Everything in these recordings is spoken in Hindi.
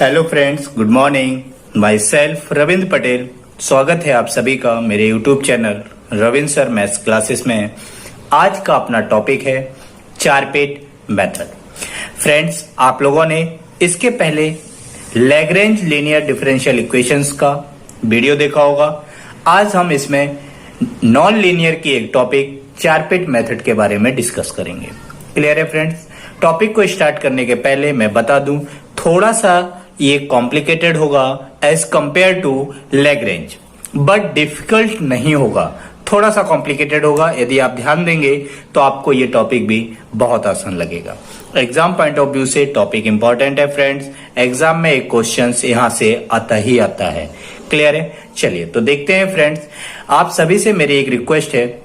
Hello friends, good morning. My self Ravindra Patel. स्वागत है आप सभी का मेरे YouTube channel Ravindra sir maths classes में। आज का अपना टॉपिक है चारपेट मेथड। फ्रेंड्स, आप लोगों ने इसके पहले लैग्रेंज लीनियर डिफरेंशियल इक्वेशंस का वीडियो देखा होगा। आज हम इसमें नॉन लीनियर की एक टॉपिक चारपेट मेथड के बारे में डिस्कस करेंगे। क्लियर है फ्रेंड्स? टॉपिक को स्टार्ट करने के पहले मैं बता दूं, थोड़ा सा ये कॉम्प्लिकेटेड होगा as compare to Lagrange, but difficult नहीं होगा। थोड़ा सा कॉम्प्लिकेटेड होगा। यदि आप ध्यान देंगे तो आपको ये टॉपिक भी बहुत आसान लगेगा। एग्जाम पॉइंट ऑफ व्यू से टॉपिक इंपॉर्टेंट है फ्रेंड्स। एग्जाम में एक क्वेश्चन यहां से आता ही आता है। क्लियर है? चलिए तो देखते हैं फ्रेंड्स। आप सभी से मेरी एक रिक्वेस्ट है,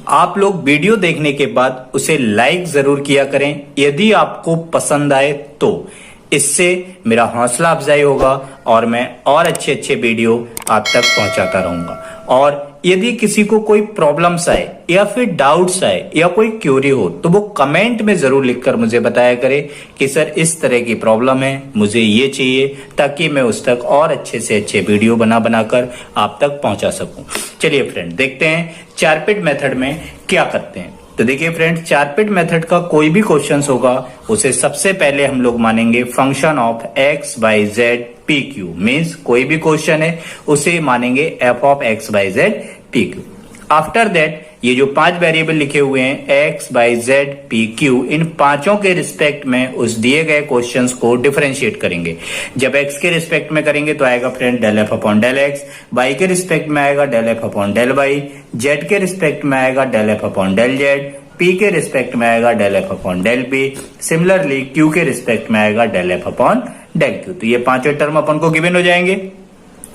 आप लोग वीडियो देखने के बाद उसे लाइक जरूर किया करें यदि आपको पसंद आए तो। इससे मेरा हौसला अफजाई होगा और मैं और अच्छे अच्छे वीडियो आप तक पहुंचाता रहूंगा। और यदि किसी को कोई प्रॉब्लम्स आए या फिर डाउट्स आए या कोई क्यूरी हो तो वो कमेंट में जरूर लिखकर मुझे बताया करे कि सर इस तरह की प्रॉब्लम है, मुझे ये चाहिए, ताकि मैं उस तक और अच्छे से अच्छे वीडियो बनाकर आप तक पहुंचा सकूं। चलिए फ्रेंड, देखते हैं चारपेट मेथड में क्या करते हैं। तो देखिए फ्रेंड्स, चारपेट मेथड का कोई भी क्वेश्चन होगा उसे सबसे पहले हम लोग मानेंगे function of x y z p q. Means कोई भी क्वेश्चन है उसे मानेंगे f of x y z p q. After that ये जो 5 वेरिएबल लिखे हुए हैं x y z p q, इन पांचों के रिस्पेक्ट में उस दिए गए क्वेश्चंस को डिफरेंशिएट करेंगे। जब एक्स के रिस्पेक्ट में करेंगे तो आएगा friend del f upon del x, y के रिस्पेक्ट में आएगा del f upon del y, z के रिस्पेक्ट में आएगा del f upon del z, p के रिस्पेक्ट में आएगा del f upon del p, similarly q के रिस्पेक्ट में आएगा del f upon del q. तो ये पांचों टर्म अपन को गिवन हो जाएंगे।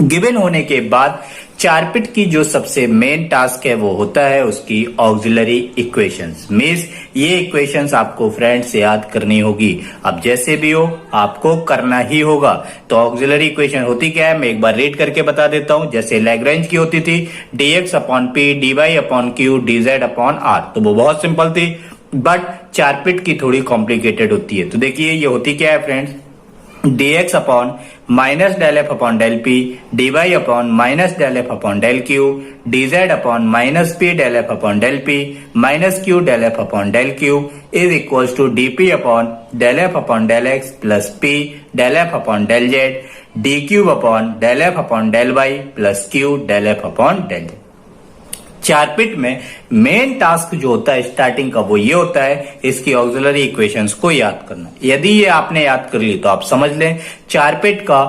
गिवन होने के बाद चारपिट की जो सबसे मेन टास्क है वो होता है उसकी ऑक्सिलरी इक्वेशंस। मींस ये इक्वेशंस आपको फ्रेंड्स याद करनी होगी। अब जैसे भी हो आपको करना ही होगा। तो ऑक्सिलरी इक्वेशन होती क्या है मैं एक बार रीड करके बता देता हूं। जैसे लैग्रेंज की होती थी dx upon p, dy upon q, dz upon r, तो वो बहुत सिंपल थी। बट चारपिट की थोड़ी कॉम्प्लिकेटेड होती है। तो देखिए ये होती क्या है friends, dx upon minus del f upon del p, dy upon minus del f upon del q, dz upon minus p del f upon del p minus q del f upon del q is equals to dp upon del f upon del x plus p del f upon del z, d cube upon del f upon del y plus q del f upon del z. Charpit में मेन टास्क जो होता है स्टार्टिंग का वो ये होता है इसकी ऑक्सिलरी इक्वेशंस को याद करना। यदि ये आपने याद कर ली तो आप समझ लें चारपिट का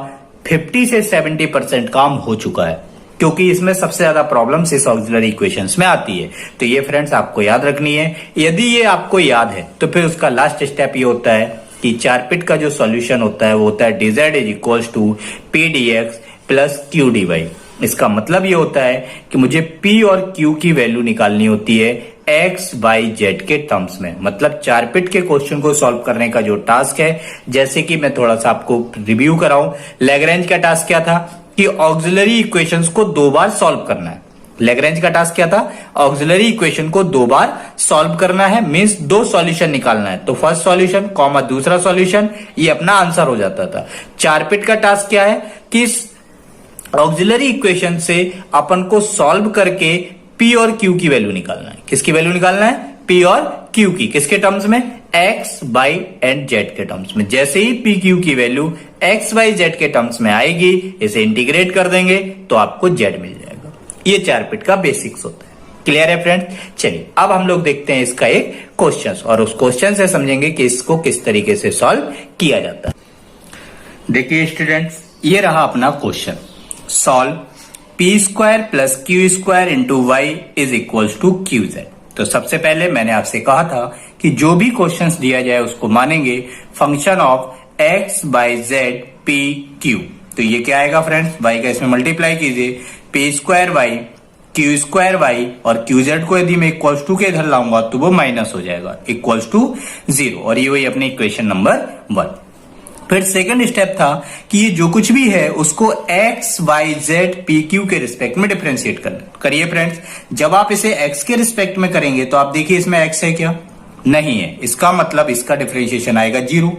50 से 70% काम हो चुका है, क्योंकि इसमें सबसे ज्यादा प्रॉब्लम्स इस ऑक्सिलरी इक्वेशंस में आती है। तो ये फ्रेंड्स आपको याद रखनी है। यदि ये आपको याद है तो फिर उसका लास्ट स्टेप ये होता है कि चारपिट का जो सॉल्यूशन होता है वो होता है dz is equals to p d x plus q d y. इसका मतलब ये होता है कि मुझे P और Q की वैल्यू निकालनी होती है X, Y, Z के टर्म्स में। मतलब चारपिट के क्वेश्चन को सॉल्व करने का जो टास्क है, जैसे कि मैं थोड़ा सा आपको रिव्यू कराऊं, लैग्रेंज का टास्क क्या था कि ऑक्सिलरी इक्वेशंस को 2 बार सॉल्व करना है। लैग्रेंज का टास्क क्या था? ऑक्सिलरी इक्वेशन को 2 बार सॉल्व करना है। मींस 2 सॉल्यूशन निकालना है। तो फर्स्ट सॉल्यूशन कॉमा दूसरा सॉल्यूशन, ये अपना आंसर हो जाता था। चारपिट का टास्क क्या है कि ऑक्सिलरी इक्वेशन से अपन को सॉल्व करके P और Q की वैल्यू निकालना है। किसकी वैल्यू निकालना है? P और Q की। किसके टर्म्स में? X, Y एंड Z के टर्म्स में। जैसे ही P, Q की वैल्यू X, Y, Z के टर्म्स में आएगी, इसे इंटीग्रेट कर देंगे तो आपको Z मिल जाएगा। ये चारपिट का बेसिक्स होता है। क्लियर है फ्रेंड्स? चलिए अब हम लोग देखते हैं इसका एक क्वेश्चन और उस क्वेश्चन से समझेंगे कि इसको किस तरीके से सॉल्व किया जाता है। देखिए स्टूडेंट्स, ये रहा अपना question. Solve p square plus q square into y is equals to q z. तो सबसे पहले मैंने आपसे कहा था कि जो भी क्वेश्चंस दिया जाए उसको मानेंगे function of x y z p Q. तो ये क्या आएगा फ्रेंड्स? वाई का इसमें मल्टीप्लाई कीजिए, p square y q square y और क्यू जेड को यदि मैं इक्वल्स टू के इधर लाऊंगा तो वो माइनस हो जाएगा, इक्वल्स टू 0। और ये वही अपनी इक्वेशन नंबर 1। फिर सेकंड स्टेप था कि ये जो कुछ भी है उसको x y z p q के रिस्पेक्ट में डिफरेंशिएट करना। करिए फ्रेंड्स, जब आप इसे एक्स के रिस्पेक्ट में करेंगे तो आप देखिए इसमें एक्स है क्या? नहीं है, इसका मतलब इसका डिफरेंशिएशन आएगा 0।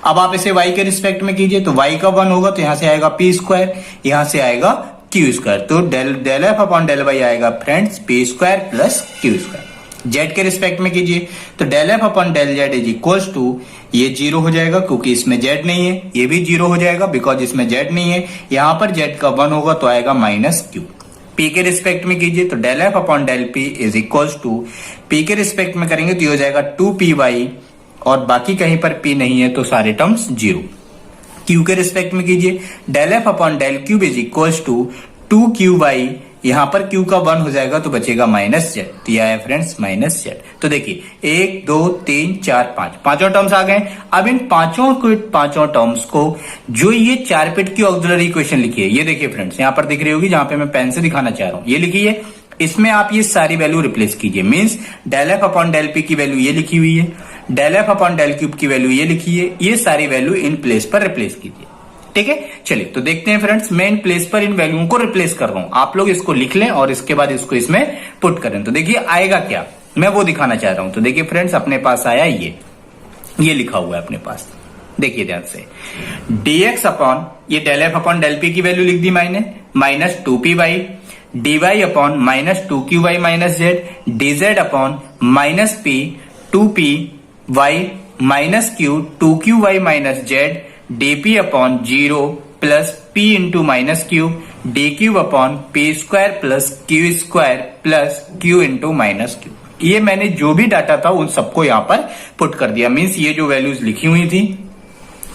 अब आप इसे y के रिस्पेक्ट में कीजिए तो y का 1 होगा तो यहां से आएगा p स्क्वायर, यहां से आएगा q स्क्वायर, तो del f upon del y आएगा friends p square plus q square. z के रिस्पेक्ट में कीजिए तो del f upon del z is equals to, ये 0 हो जाएगा क्योंकि इसमें z नहीं है, ये भी 0 हो जाएगा बिकॉज इसमें z नहीं है, यहां पर z का 1 होगा तो आएगा माइनस q। p के रिस्पेक्ट में कीजिए तो del f upon del p is equals to, p के रिस्पेक्ट में करेंगे तो ये हो जाएगा 2py और बाकी कहीं पर p नहीं है तो सारे टर्म्स 0। q के रिस्पेक्ट में कीजिए del f upon del q is equals to 2qy, यहां पर q का 1 हो जाएगा तो बचेगा माइनस जेड, तो यह है फ्रेंड्स माइनस जेड। तो देखिए 1 2 3 4 5 पांचों टर्म्स आ गए। अब इन पांचों टर्म्स को जो ये 4 पिट की ऑक्सिलरी इक्वेशन लिखी है, ये देखिए फ्रेंड्स यहां पर दिख रही होगी जहां पे मैं पेन से दिखाना चाह रहा हूं, ये लिखी है, इसमें आप ये सारी वैल्यू रिप्लेस कीजिए। Means del f upon del p की वैल्यू ये लिखी हुई है, del f upon del q की वैल्यू ये लिखी है, ये सारी वैल्यू इन प्लेस पर रिप्लेस कीजिए। ठीक है, चलिए तो देखते हैं फ्रेंड्स, मैं इन प्लेस पर इन वैल्यूओं को रिप्लेस कर रहा हूं, आप लोग इसको लिख लें और इसके बाद इसको इसमें पुट करें। तो देखिए आएगा क्या, मैं वो दिखाना चाह रहा हूं। तो देखिए फ्रेंड्स अपने पास आया ये लिखा हुआ है अपने पास, देखिए ध्यान से, dx अपॉन ये del f upon del p की वैल्यू लिख दी मैंने, minus 2py, dy upon minus 2qy minus z, dz upon minus p 2py minus q 2qy minus z, dp upon 0 plus p into minus q, dq upon p square plus q square plus q into minus q. ये मैंने जो भी डाटा था उन सबको यहां पर पुट कर दिया। मींस ये जो वैल्यूज लिखी हुई थी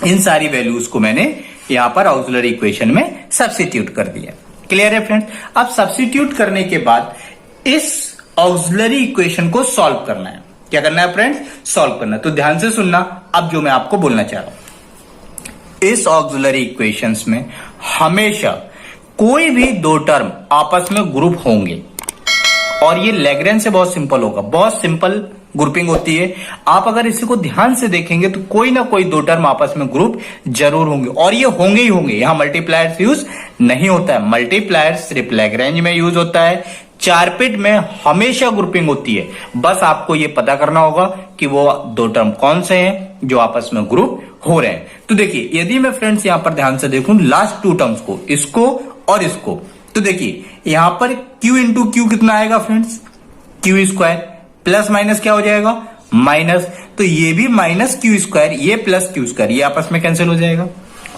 इन सारी वैल्यूज को मैंने यहां पर ऑक्सिलरी इक्वेशन में सब्स्टिट्यूट कर दिया। क्लियर है फ्रेंड्स? अब सब्स्टिट्यूट करने के बाद इस ऑक्सिलरी इक्वेशन को सॉल्व करना है। क्या करना है फ्रेंड्स? सॉल्व करना है। तो ध्यान से सुनना अब जो मैं आपको बोलना चाह रहा हूं, इस ऑक्सिलरी इक्वेशंस में हमेशा कोई भी दो टर्म आपस में ग्रुप होंगे और ये लैग्रेंज से बहुत सिंपल होगा, बहुत सिंपल ग्रुपिंग होती है। आप अगर इसी को ध्यान से देखेंगे तो कोई ना कोई दो टर्म आपस में ग्रुप जरूर होंगे और ये होंगे ही होंगे। यहां मल्टीप्लायर्स यूज नहीं होता है, मल्टीप्लायर सिर्फ लैग्रेंज में यूज होता है। चारपिट में हमेशा ग्रुपिंग होती है, बस आपको ये पता करना होगा कि वो दो टर्म कौन से हैं जो आपस में ग्रुप हो रहे हैं। तो देखिए यदि मैं फ्रेंड्स यहां पर ध्यान से देखूं लास्ट टू टर्म्स को, इसको और इसको, तो देखिए यहां पर q इंटू क्यू कितना आएगा friends? Q square plus minus क्या हो जाएगा? माइनस, तो ये भी माइनस क्यू स्क्वायर, ये प्लस क्यू स्क्वायर, ये आपस में कैंसिल हो जाएगा।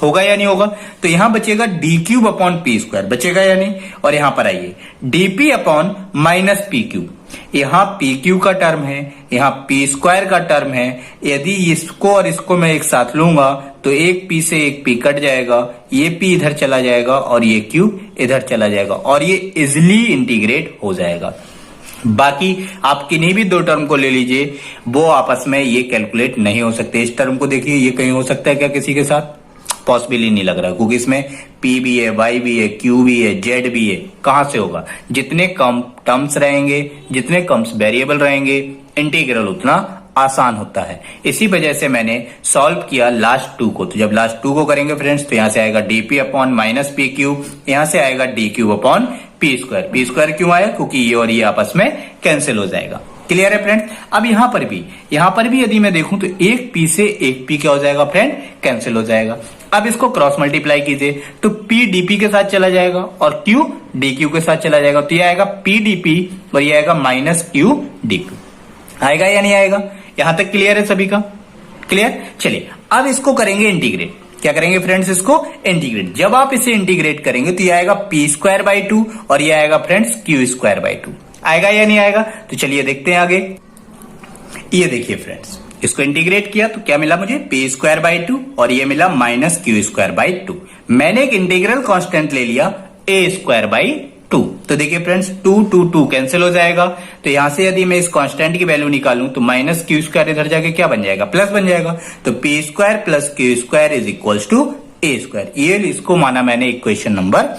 होगा या नहीं होगा? तो यहां बचेगा D cube upon P square, बचेगा या नहीं? और यहां पर आइए DP upon minus P cube, यहां पी क्यू का टर्म है, यहां पी स्क्वायर का टर्म है। यदि इसको और इसको मैं एक साथ लूंगा तो एक पी से एक पी कट जाएगा, ये पी इधर चला जाएगा और ये क्यू इधर चला जाएगा और ये इजिली इंटीग्रेट हो जाएगा। बाकी आप किन्हीं भी दो टर्म को ले लीजिए, वो आपस में ये कैलकुलेट नहीं हो सकते। इस टर्म को देखिए, ये कहीं हो सकता है क्या किसी के साथ? पॉसिबल ही नहीं लग रहा, क्योंकि इसमें P भी है, Y भी है, Q भी है, Z भी है, कहां से होगा? जितने कम टर्म्स रहेंगे, जितने कम वेरिएबल रहेंगे, इंटीग्रल उतना आसान होता है। इसी वजह से मैंने सॉल्व किया लास्ट टू को। तो जब लास्ट टू को करेंगे फ्रेंड्स तो यहां से आएगा dp upon minus P cube, यहां से आएगा D cube upon P square. P square क्यों आया? क्योंकि ये और ये आपस में कैंसिल हो जाएगा। क्लियर है फ्रेंड्स? अब यहां पर भी यदि मैं देखूं तो एक पी से एक पी क्या हो जाएगा फ्रेंड? कैंसिल हो जाएगा। अब इसको क्रॉस मल्टीप्लाई कीजिए तो P dP के साथ चला जाएगा और Q dQ के साथ चला जाएगा, तो ये आएगा P dP और ये आएगा माइनस Q dQ। आएगा या नहीं आएगा? यहां तक क्लियर है सभी का? क्लियर? चलिए अब इसको करेंगे इंटीग्रेट। क्या करेंगे फ्रेंड्स? इसको इंटीग्रेट। जब आप इसे इंटीग्रेट करेंगे तो ये आएगा पी स्क्वायर बाई 2 और ये आएगा फ्रेंड्स क्यू स्क्वायर बाई 2। आएगा या नहीं आएगा? तो चलिए देखते हैं आगे। ये देखिए फ्रेंड्स, इसको इंटीग्रेट किया तो क्या मिला मुझे? पी स्क्वायर बाई 2 और ये मिला माइनस क्यू स्क्वायर बाई 2। मैंने एक इंटीग्रल कांस्टेंट ले लिया ए स्क्वायर बाई 2। तो देखिए फ्रेंड्स 2 कैंसिल हो जाएगा, तो यहां से यदि मैं इस कांस्टेंट की वैल्यू निकालूं तो माइनस क्यू स्क्वायर इधर जाके क्या बन जाएगा? प्लस बन जाएगा। तो p square plus q square is equals to a square. ये इसको माना मैंने इक्वेशन नंबर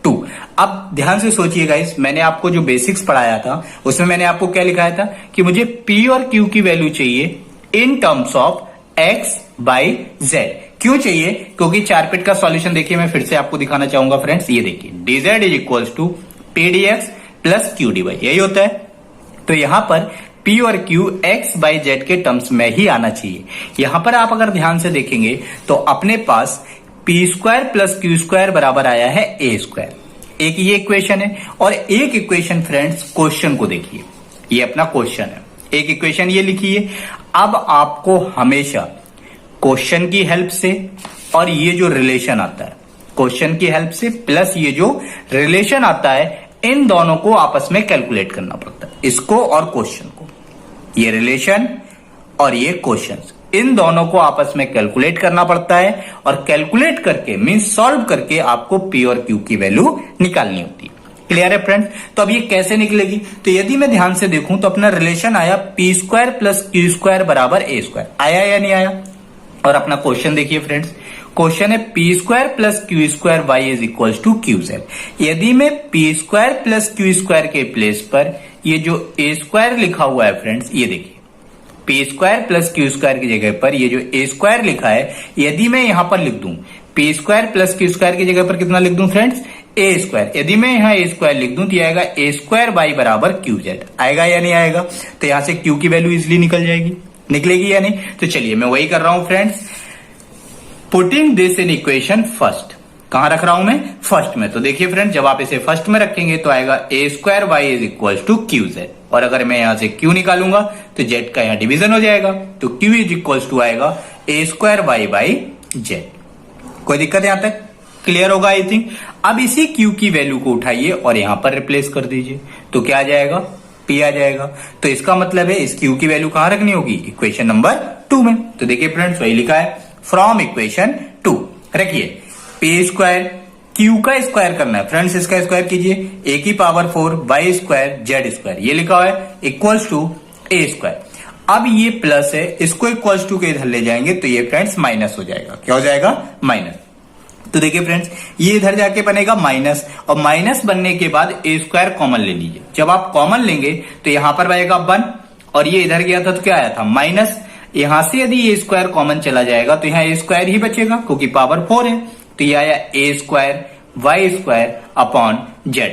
2। अब ध्यान से सोचिए गाइस, मैंने आपको जो बेसिक्स पढ़ाया था उसमें मैंने आपको क्या लिखाया था कि मुझे पी और क्यू की वैल्यू चाहिए in terms of x y Z. क्यों चाहिए? क्योंकि चारपिट का सॉल्यूशन देखिए, मैं फिर से आपको दिखाना चाहूंगा फ्रेंड्स। ये देखिए dz is equals to p d x plus q d y, यही होता है। तो यहां पर P और Q x बाई जेड के टर्म्स में ही आना चाहिए। यहां पर आप अगर ध्यान से देखेंगे तो अपने पास P square plus Q square बराबर आया है A स्क्वायर। एक ये इक्वेशन है और एक इक्वेशन फ्रेंड्स क्वेश्चन को देखिए, ये अपना क्वेश्चन है। एक इक्वेशन ये लिखी है। अब आपको हमेशा क्वेश्चन की हेल्प से और ये जो रिलेशन आता है, क्वेश्चन की हेल्प से प्लस ये जो रिलेशन आता है, इन दोनों को आपस में कैलकुलेट करना पड़ता है, इसको और क्वेश्चन को। ये रिलेशन और ये क्वेश्चन, इन दोनों को आपस में कैलकुलेट करना पड़ता है और कैलकुलेट करके मींस सॉल्व करके आपको P और Q की वैल्यू निकालनी होती है। क्लियर है फ्रेंड्स? तो अब ये कैसे निकलेगी? तो यदि मैं ध्यान से देखूं तो अपना रिलेशन आया P square plus Q square बराबर A स्क्वायर। आया या नहीं आया? और अपना क्वेश्चन देखिए फ्रेंड्स, क्वेश्चन है P square plus Q square y is equal to QZ। यदि मैं P square plus Q square के प्लेस पर ये जो A स्क्वायर लिखा हुआ है फ्रेंड्स, ये देखिए P square plus Q square की जगह पर ये जो A स्क्वायर लिखा है, यदि मैं यहां पर लिख दूं P square plus Q square की जगह पर कितना लिख दूं फ्रेंड्स? A square. यदि मैं यहां A स्क्वायर लिख दूं तो ये आएगा A स्क्वायर y बराबर QZ। आएगा या नहीं आएगा? तो यहां से Q की वैल्यू इजिली निकल जाएगी, निकलेगी या नहीं? तो चलिए मैं वही कर रहा हूं friends, putting this in equation first. कहां रख रहा हूं मैं? फर्स्ट में। तो देखिए फ्रेंड, जब आप इसे फर्स्ट में रखेंगे तो आएगा A square y is equal to QZ। और अगर मैं यहां से Q निकालूंगा तो Z का यहां डिवीजन हो जाएगा, तो Q इज इक्वल टू आएगा A square y by Z। कोई दिक्कत यहां तक? क्लियर होगा आई थिंक। अब इसी Q की वैल्यू को उठाइए और यहां पर रिप्लेस कर दीजिए, तो क्या आ जाएगा? P आ जाएगा। तो इसका मतलब है इस Q की वैल्यू कहां रखनी होगी? इक्वेशन नंबर 2 में। तो देखिए फ्रेंड्स, वही लिखा है फ्रॉम इक्वेशन 2। रखिए P स्क्वायर Q का स्क्वायर करना है फ्रेंड्स, इसका स्क्वायर कीजिए, A की power 4 y square Z square, ये लिखा हुआ है इक्वल्स टू A स्क्वायर। अब ये प्लस है, इसको इक्वल्स टू के इधर ले जाएंगे तो ये फ्रेंड्स माइनस हो जाएगा। क्या हो जाएगा? माइनस। तो देखिए फ्रेंड्स, ये इधर जाके बनेगा माइनस, और माइनस बनने के बाद A स्क्वायर कॉमन ले लीजिए। जब आप कॉमन लेंगे तो यहां पर बनेगा 1 और ये इधर गया था तो क्या आया था? माइनस। यहां से यदि A स्क्वायर कॉमन चला जाएगा तो यहाँ A स्क्वायर ही बचेगा क्योंकि पावर 4 है, तो ये आया A square y square upon Z।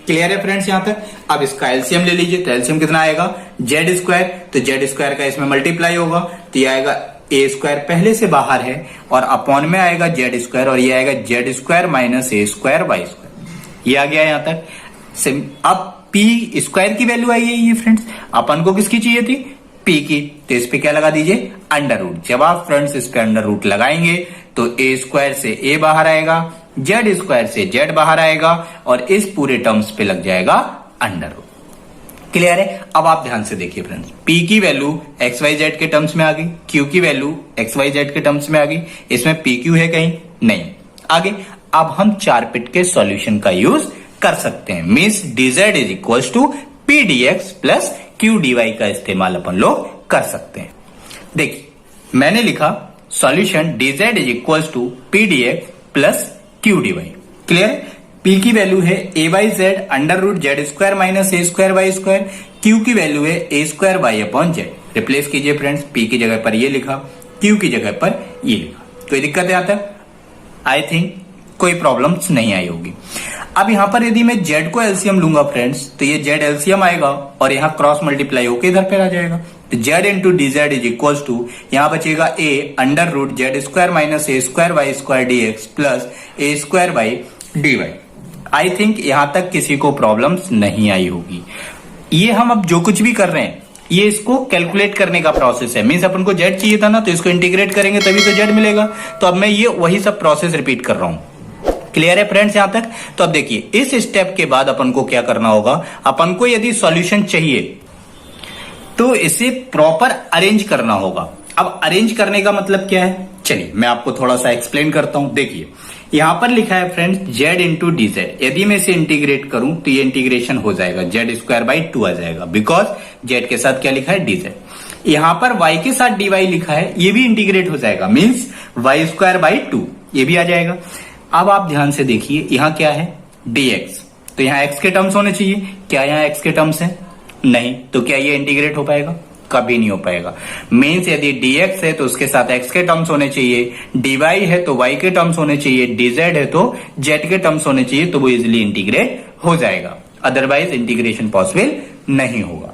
Clear है फ्रेंड्स यहां तक? अब इसका एलसीएम ले लीजिए, तो एलसीएम कितना आएगा? Z square. तो Z स्क्वायर का इसमें मल्टीप्लाई होगा तो ये आएगा A स्क्वायर, पहले से बाहर है, और अपॉन में आएगा Z स्क्वायर, और ये आएगा Z square minus A square y square. ये आ गया यहां तक। अब P स्क्वायर की वैल्यू आई है ये फ्रेंड्स, अपन को किसकी चाहिए थी? P की। तो इस पे क्या लगा दीजिए? Under root. जब आप फ्रेंड्स इस पे अंडर रूट लगाएंगे तो A स्क्वायर से A बाहर आएगा, Z स्क्वायर से Z बाहर आएगा, और इस पूरे टर्म्स पे लग जाएगा अंडर रूट। क्लियर है? अब आप ध्यान से देखिए फ्रेंड्स, P की वैल्यू XYZ के टर्म्स में आ गई, Q की वैल्यू XYZ के टर्म्स में आ गई। इसमें PQ है कहीं? नहीं। आगे अब हम चार पिट के सॉल्यूशन का यूज कर सकते हैं, means dz is equal to P dx plus Q dy का इस्तेमाल अपन लोग कर सकते हैं। देखिए मैंने लिखा solution dz is equal to P dx plus Q dy। Clear? P की वैल्यू है A by z under root Z square minus A square y square. Q की वैल्यू है A square y upon Z। Replace कीजिए फ्रेंड्स, P की जगह पर ये लिखा, Q की जगह पर ये लिखा। कोई दिक्कत है यहां तक? आई थिंक कोई प्रॉब्लम्स नहीं आई होगी। अब यहां पर यदि मैं Z को एलसीएम लूंगा फ्रेंड्स, तो ये Z एलसीएम आएगा और यहां क्रॉस मल्टीप्लाई होकर इधर पर आ जाएगा। तो Z into dz is equal to, यहां बचेगा A under root Z square minus A square y square dx plus A square y dy। I think यहां तक किसी को प्रॉब्लम्स नहीं आई होगी। ये हम अब जो कुछ भी कर रहे हैं ये इसको कैलकुलेट करने का प्रोसेस है, मीन्स अपन को Z चाहिए था ना, तो इसको इंटीग्रेट करेंगे तभी तो Z मिलेगा। तो अब मैं ये वही सब प्रोसेस रिपीट कर रहा हूं। क्लियर है फ्रेंड्स यहां तक? तो अब देखिए इस स्टेप के बाद अपन को क्या करना होगा, अपन को यदि सॉल्यूशन चाहिए तो इसे प्रॉपर अरेंज करना होगा। अब अरेंज करने का मतलब क्या है, चलिए मैं आपको थोड़ा सा एक्सप्लेन करता हूं। देखिए यहां पर लिखा है फ्रेंड्स Z इंटू dz, यदि मैं इसे इंटीग्रेट करूं तो ये इंटीग्रेशन हो जाएगा, Z स्क्वायर बाई 2 आ जाएगा, बिकॉज Z के साथ क्या लिखा है? dz। यहां पर Y के साथ dy लिखा है, ये भी इंटीग्रेट हो जाएगा, मीन्स Y स्क्वायर बाई 2, ये भी आ जाएगा। अब आप ध्यान से देखिए यहां क्या है? dx, तो यहां x के टर्म्स होने चाहिए। क्या यहां x के टर्म्स है? नहीं। तो क्या ये इंटीग्रेट हो पाएगा? कभी नहीं हो पाएगा। मीन्स यदि dx है तो उसके साथ x के टर्म्स होने चाहिए, dy है तो y के टर्म्स होने चाहिए, dz है तो z के टर्म्स होने चाहिए, तो वो इजिली इंटीग्रेट हो जाएगा, अदरवाइज इंटीग्रेशन पॉसिबल नहीं होगा।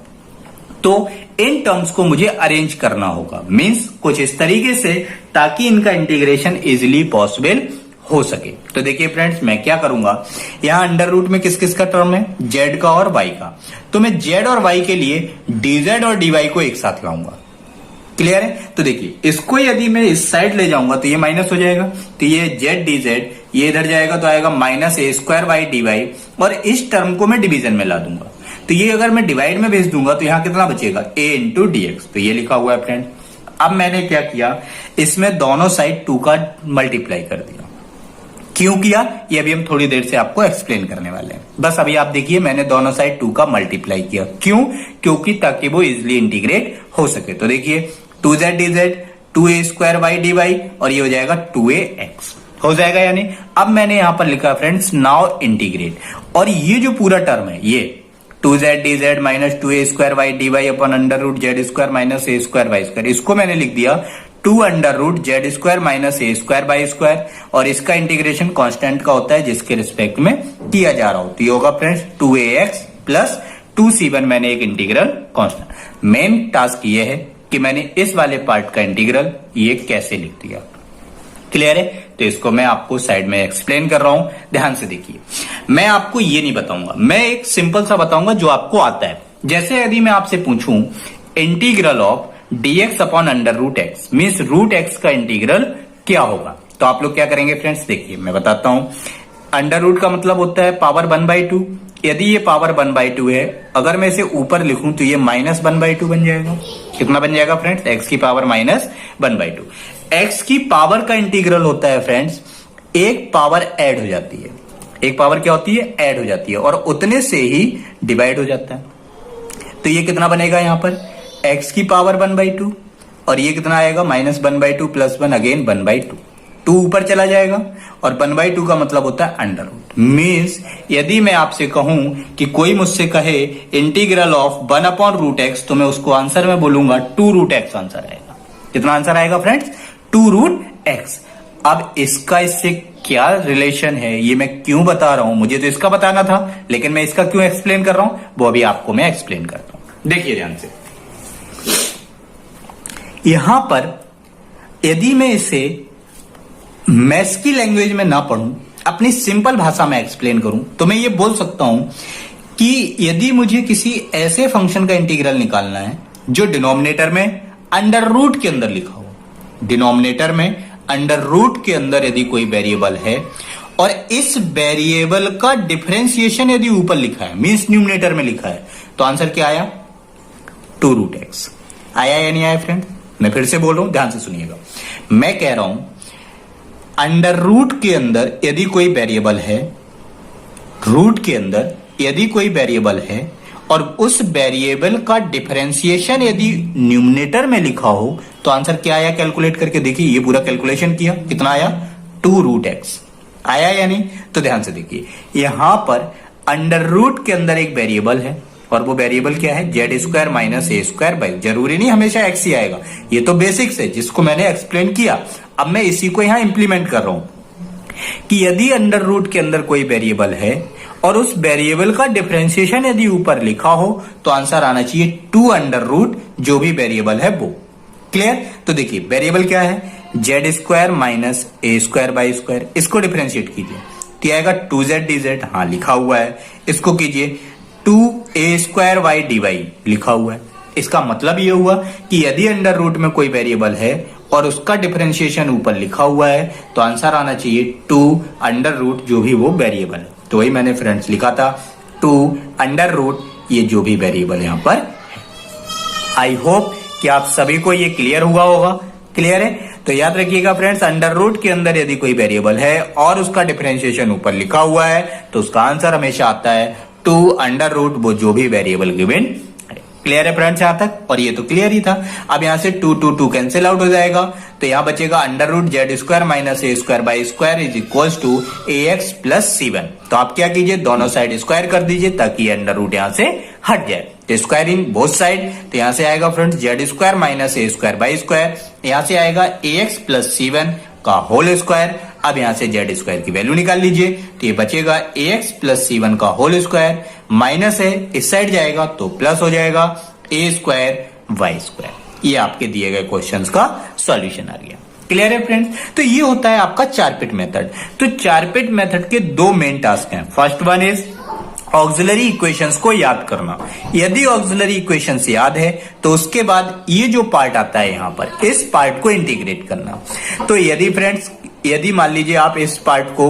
तो इन टर्म्स को मुझे अरेंज करना होगा, मींस कुछ इस तरीके से, ताकि इनका इंटीग्रेशन इजिली पॉसिबल हो सके। तो देखिए फ्रेंड्स, मैं क्या करूंगा, यहां अंडर रूट में किस किस का टर्म है, जेड का और वाई का। तो मैं जेड और वाई के लिए डीजेड और डीवाई को एक साथ लाऊंगा। क्लियर है? तो देखिए, इसको यदि मैं इस साइड ले जाऊंगा तो ये माइनस हो जाएगा, तो ये जेड डीजेड ये इधर जाएगा तो आएगा माइनस ए स्क्वायर वाई डी वाई, और इस टर्म को मैं डिवीजन में ला दूंगा। तो ये अगर मैं डिवाइड में भेज दूंगा तो यहां कितना बचेगा, ए इंटू डी एक्स। तो ये लिखा हुआ है फ्रेंड। अब मैंने क्या किया, इसमें दोनों साइड 2 का मल्टीप्लाई कर दिया। क्यों किया, ये अभी हम थोड़ी देर से आपको एक्सप्लेन करने वाले हैं। बस अभी आप देखिए, मैंने दोनों साइड 2 का मल्टीप्लाई किया। क्यों? क्योंकि ताकि वो इजिली इंटीग्रेट हो सके। तो देखिए 2z dz 2a square Y D Y, और ये हो जाएगा 2ax हो जाएगा। यानी अब मैंने यहां पर लिखा फ्रेंड्स नाउ इंटीग्रेट, और ये जो पूरा टर्म है ये 2z dz minus 2a square Y D y upon under root Z square minus ए स्क्वायर वाई स्क्वायर, इसको मैंने लिख दिया 2 under root Z square minus A square by square, और इसका इंटीग्रेशन कांस्टेंट का होता है जिसके रिस्पेक्ट में किया जा रहा हो। तो ये होगा फ्रेंड्स 2ax प्लस 2c1। मैंने एक इंटीग्रल कांस्टेंट, मेन टास्क ये है कि मैंने इस वाले पार्ट का इंटीग्रल ये कैसे लिख दिया। क्लियर है? तो इसको मैं आपको साइड में एक्सप्लेन कर रहा हूं, ध्यान से देखिए। मैं आपको ये नहीं बताऊंगा, मैं एक सिंपल सा बताऊंगा जो आपको आता है। जैसे यदि मैं आपसे पूछूं integral of dx upon under root X, means root X का इंटीग्रल क्या होगा, तो आप लोग क्या करेंगे फ्रेंड्स, देखिए मैं बताता हूं। अंडर रूट का मतलब होता है पावर 1/2। यदि ये पावर 1/2 है, अगर मैं इसे ऊपर लिखूं तो ये माइनस 1/2 बन जाएगा। कितना बन जाएगा फ्रेंड्स, एक्स की पावर माइनस 1/2। एक्स की पावर का इंटीग्रल होता है फ्रेंड्स, एक पावर ऐड हो जाती है, एक पावर क्या होती है, ऐड हो जाती है, और उतने से ही डिवाइड हो जाता है। तो ये कितना बनेगा यहां पर, एक्स की पावर 1/2, और ये कितना आएगा माइनस 1/2 प्लस 1 अगेन 1/2, 2 ऊपर चला जाएगा, और 1/2 का मतलब होता है अंडर रूट। मीन्स यदि मैं आपसे कहूं कि कोई मुझसे कहे integral of 1 upon root X, तो मैं उसको आंसर में बोलूंगा 2 रूट एक्स आंसर आएगा। कितना आंसर आएगा फ्रेंड्स, 2 रूट एक्स। अब इसका इससे क्या रिलेशन है ये मैं क्यों बता रहा हूं, मुझे तो इसका बताना था, लेकिन मैं इसका क्यों एक्सप्लेन कर रहा हूं वो अभी आपको मैं एक्सप्लेन करता हूं। देखिए ध्यान से, यहां पर यदि मैं इसे मैथ्स की लैंग्वेज में ना पढ़ूं, अपनी सिंपल भाषा में एक्सप्लेन करूं, तो मैं ये बोल सकता हूं कि यदि मुझे किसी ऐसे फंक्शन का इंटीग्रल निकालना है जो डिनोमिनेटर में अंडर रूट के अंदर लिखा हो, डिनोमिनेटर में अंडर रूट के अंदर यदि कोई वेरिएबल है और इस वेरिएबल का डिफरेंशिएशन यदि ऊपर लिखा है, मींस न्यूमरेटर में लिखा है, तो आंसर क्या आया, 2 रूट एक्स आया या नहीं आया फ्रेंड। मैं फिर से बोल रहा हूं, ध्यान से सुनिएगा। मैं कह रहा हूं अंडर रूट के अंदर यदि कोई वेरिएबल है, रूट के अंदर यदि कोई वेरिएबल है और उस वेरिएबल का डिफरेंशिएशन यदि न्यूमरेटर में लिखा हो, तो आंसर क्या आया, कैलकुलेट करके देखिए। ये पूरा कैलकुलेशन किया, कितना आया, 2 रूट एक्स आया या नहीं। तो ध्यान से देखिए, यहां पर अंडर रूट के अंदर एक वेरिएबल है, और वो वेरिएबल क्या है, Z square minus A square by, जरूरी नहीं हमेशा एक्स ही आएगा, ये तो बेसिक्स है जिसको मैंने एक्सप्लेन किया। अब मैं इसी को यहां इंप्लीमेंट कर रहा हूं कि यदि अंडर रूट के अंदर कोई वेरिएबल है और उस वेरिएबल का डिफरेंशिएशन यदि ऊपर लिखा हो, तो आंसर आना चाहिए 2 अंडर रूट जो भी वेरिएबल है वो। क्लियर। तो देखिए वेरिएबल क्या है, Z square minus A square by square, इसको डिफरेंशिएट कीजिए तो आएगा 2z dz, हाँ लिखा हुआ है। इसको कीजिए 2a square Y D Y, लिखा हुआ है। इसका मतलब ये हुआ कि यदि अंडर रूट में कोई वेरिएबल है और उसका डिफरेंशिएशन ऊपर लिखा हुआ है, तो आंसर आना चाहिए 2 अंडर रूट जो भी वो वेरिएबल है। तो वही मैंने फ्रेंड्स लिखा था, 2 अंडर रूट ये जो भी वेरिएबल यहां पर है। आई होप कि आप सभी को ये क्लियर हुआ होगा। क्लियर है। तो याद रखिएगा फ्रेंड्स, अंडर रूट के अंदर यदि कोई वेरिएबल है और उसका डिफरेंशिएशन ऊपर लिखा हुआ है, तो उसका आंसर हमेशा आता है 2 अंडर रूट वो जो भी वेरिएबल गिवन। क्लियर है फ्रेंड्स यहां तक, और ये तो क्लियर ही था। अब यहां से 2 कैंसिल आउट हो जाएगा, तो यहां बचेगा under root Z square minus A square by square is equals to A X plus c1। तो आप क्या कीजिए, दोनों साइड स्क्वायर कर दीजिए ताकि अंडर रूट यहां से हट जाए। तो स्क्वायर इन बोथ साइड, तो यहां से आएगा friends Z square minus A square by square, यहां से आएगा ए एक्स प्लस c1 का होल स्क्वायर। अब यहां से जेड स्क्वायर की वैल्यू निकाल लीजिए, तो ये बचेगा ए एक्स प्लस c1 का होल स्क्वायर, माइनस है इस साइड जाएगा तो प्लस हो जाएगा, ए स्क्वायर वाई स्क्वायर। ये आपके दिए गए क्वेश्चंस का सॉल्यूशन आ गया। क्लियर है फ्रेंड्स? तो ये होता है आपका चारपेट मेथड। तो चारपेट मेथड के दो मेन टास्क हैं। First one is auxiliary equations को याद करना। यदि ऑक्सिलरी इक्वेशंस याद है तो उसके बाद ये जो पार्ट आता है यहां पर, इस पार्ट को इंटीग्रेट करना। तो यदि फ्रेंड्स, यदि मान लीजिए आप इस पार्ट को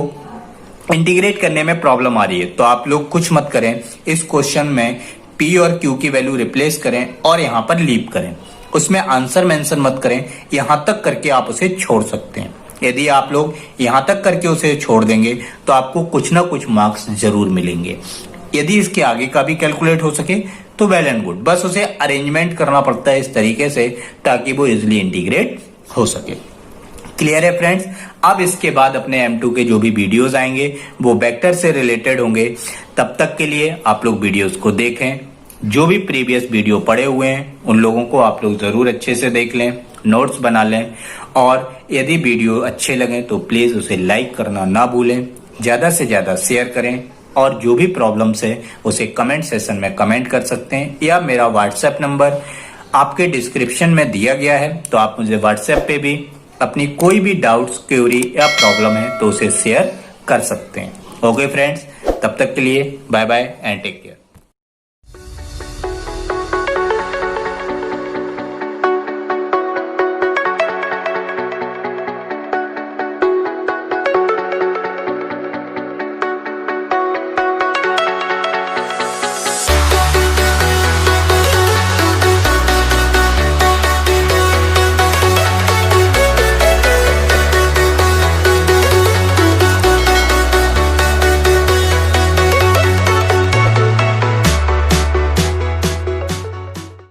इंटीग्रेट करने में प्रॉब्लम आ रही है तो आप लोग कुछ मत करें, इस क्वेश्चन में P और Q की वैल्यू रिप्लेस करें और यहां पर लीव करें। उसमें आंसर मेंशन मत करें, यहां तक करके आप उसे छोड़ सकते हैं। यदि आप लोग यहां तक करके उसे छोड़ देंगे तो आपको कुछ ना कुछ मार्क्स जरूर मिलेंगे। यदि इसके आगे का भी कैलकुलेट हो सके तो वेल एंड गुड, बस उसे अरेंजमेंट करना पड़ता है इस तरीके से ताकि वो इजिली इंटीग्रेट हो सके। क्लियर है फ्रेंड्स? अब इसके बाद अपने M2 के जो भी वीडियोस आएंगे वो वेक्टर से रिलेटेड होंगे। तब तक के लिए आप लोग वीडियोस को देखें। जो भी प्रीवियस वीडियो पड़े हुए हैं उन लोगों को आप लोग जरूर अच्छे से देख लें, नोट्स बना लें, और यदि वीडियो अच्छे लगे तो प्लीज उसे लाइक करना ना भूलें, ज्यादा से ज्यादा शेयर करें, और जो भी प्रॉब्लम्स है उसे कमेंट सेशन में कमेंट कर सकते हैं, या मेरा व्हाट्सएप नंबर आपके डिस्क्रिप्शन में दिया गया है, तो आप मुझे व्हाट्सएप पे भी अपनी कोई भी डाउट्स, क्वेरी या प्रॉब्लम है तो उसे शेयर कर सकते हैं। ओके फ्रेंड्स, तब तक के लिए bye bye and take care.